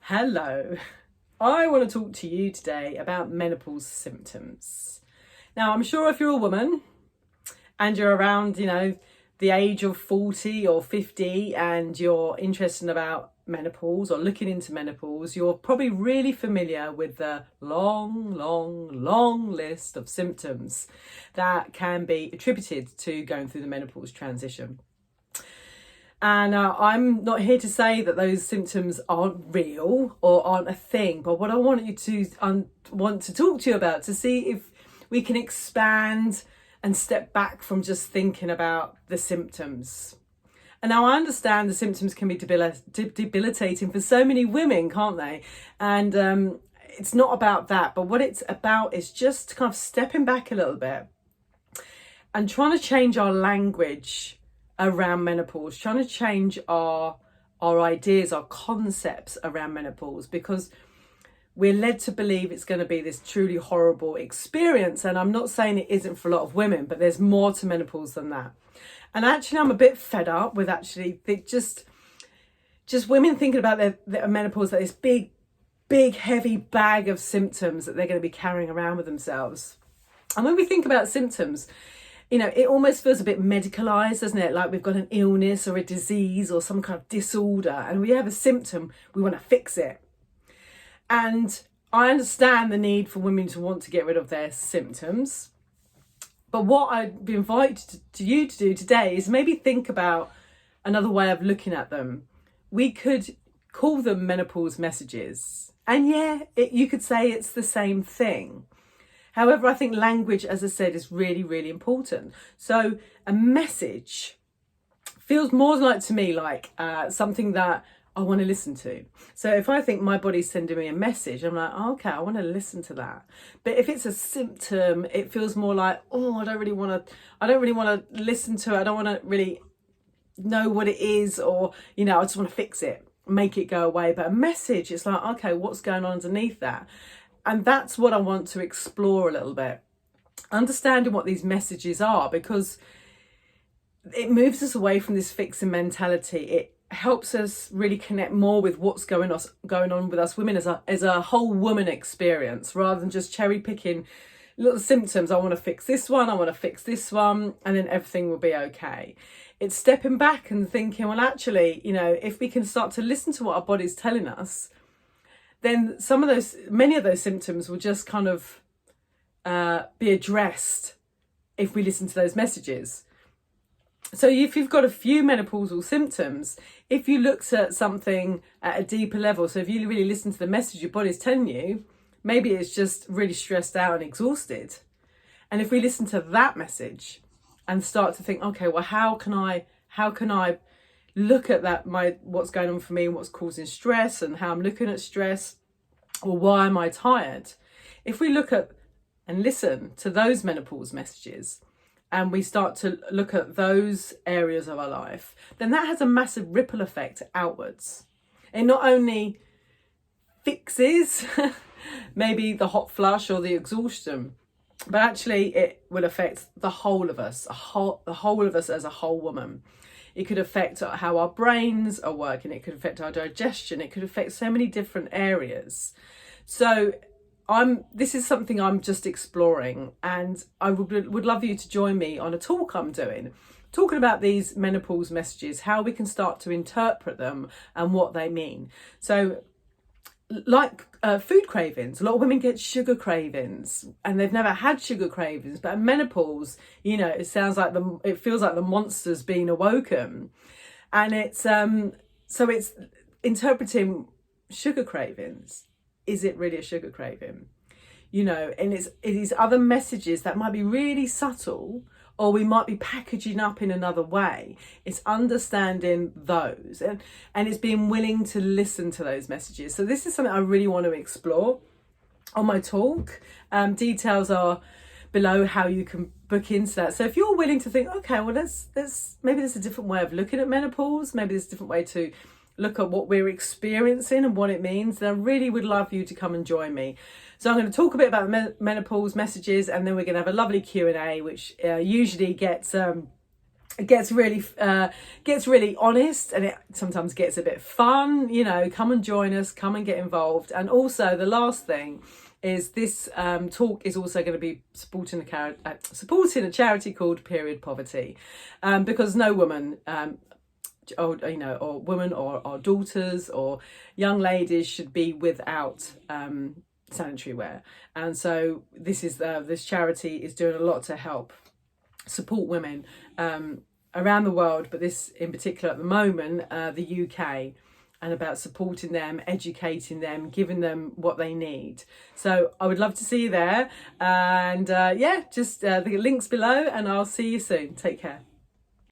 Hello, I want to talk to you today about menopause symptoms. Now, I'm sure if you're a woman and you're around, the age of 40 or 50 and you're interested about menopause or looking into menopause, you're probably really familiar with the long list of symptoms that can be attributed to going through the menopause transition. And I'm not here to say that those symptoms aren't real or aren't a thing, but what I want you to want to talk to you about to see if we can expand and step back from just thinking about the symptoms. And now I understand the symptoms can be debilitating for so many women, can't they? And it's not about that, but what it's about is just kind of stepping back a little bit and trying to change our language around menopause, trying to change our ideas, our concepts around menopause, because we're led to believe it's going to be this truly horrible experience. And I'm not saying it isn't for a lot of women, but there's more to menopause than that. And actually, I'm a bit fed up with just women thinking about their menopause like this big, heavy bag of symptoms that they're going to be carrying around with themselves. And when we think about symptoms, it almost feels a bit medicalized, doesn't it? Like we've got an illness or a disease or some kind of disorder, and we have a symptom, we want to fix it. And I understand the need for women to want to get rid of their symptoms. But what I'd be invited to you to do today is maybe think about another way of looking at them. We could call them menopause messages. And you could say it's the same thing. However, I think language, as I said, is really, really important. So a message feels more like to me like something that I want to listen to. So if I think my body's sending me a message, I'm like, oh, okay, I want to listen to that. But if it's a symptom, it feels more like, I don't really want to listen to it. I don't want to really know what it is, or, I just want to fix it, make it go away. But a message, it's like, okay, what's going on underneath that? And that's what I want to explore a little bit. Understanding what these messages are, because it moves us away from this fixing mentality. It helps us really connect more with what's going on with us women as a whole woman experience, rather than just cherry picking little symptoms. I want to fix this one, I want to fix this one, and then everything will be okay. It's stepping back and thinking, well, actually, if we can start to listen to what our body's telling us, then many of those symptoms will just kind of be addressed if we listen to those messages. So if you've got a few menopausal symptoms, if you looked at something at a deeper level, so if you really listen to the message your body's telling you, maybe it's just really stressed out and exhausted. And if we listen to that message and start to think, okay, well, how can I look at that, what's going on for me and what's causing stress and how I'm looking at stress, or why am I tired? If we look at and listen to those menopause messages and we start to look at those areas of our life, then that has a massive ripple effect outwards. It not only fixes maybe the hot flush or the exhaustion, but actually it will affect the whole of us, the whole of us as a whole woman. It could affect how our brains are working. It could affect our digestion. It could affect so many different areas. So this is something I'm just exploring, and I would love you to join me on a talk I'm doing, talking about these menopause messages, how we can start to interpret them and what they mean. So like food cravings, a lot of women get sugar cravings and they've never had sugar cravings, but in menopause, it feels like the monster's been awoken. And it's so it's interpreting sugar cravings. Is it really a sugar craving? And it is other messages that might be really subtle, or we might be packaging up in another way. It's understanding those and it's being willing to listen to those messages. So this is something I really want to explore on my talk. Details are below how you can book into that. So if you're willing to think, okay, well, maybe there's a different way of looking at menopause, maybe there's a different way to look at what we're experiencing and what it means, then I really would love you to come and join me. So I'm going to talk a bit about menopause messages, and then we're going to have a lovely Q&A, which usually gets it gets really honest, and it sometimes gets a bit fun. You know, come and join us, come and get involved. And also the last thing is this talk is also going to be supporting a charity called Period Poverty, because no woman, or women or daughters or young ladies should be without sanitary wear. And so this charity is doing a lot to help support women around the world, but this in particular at the moment, the UK, and about supporting them, educating them, giving them what they need. So I would love to see you there, and just the links below, and I'll see you soon. Take care.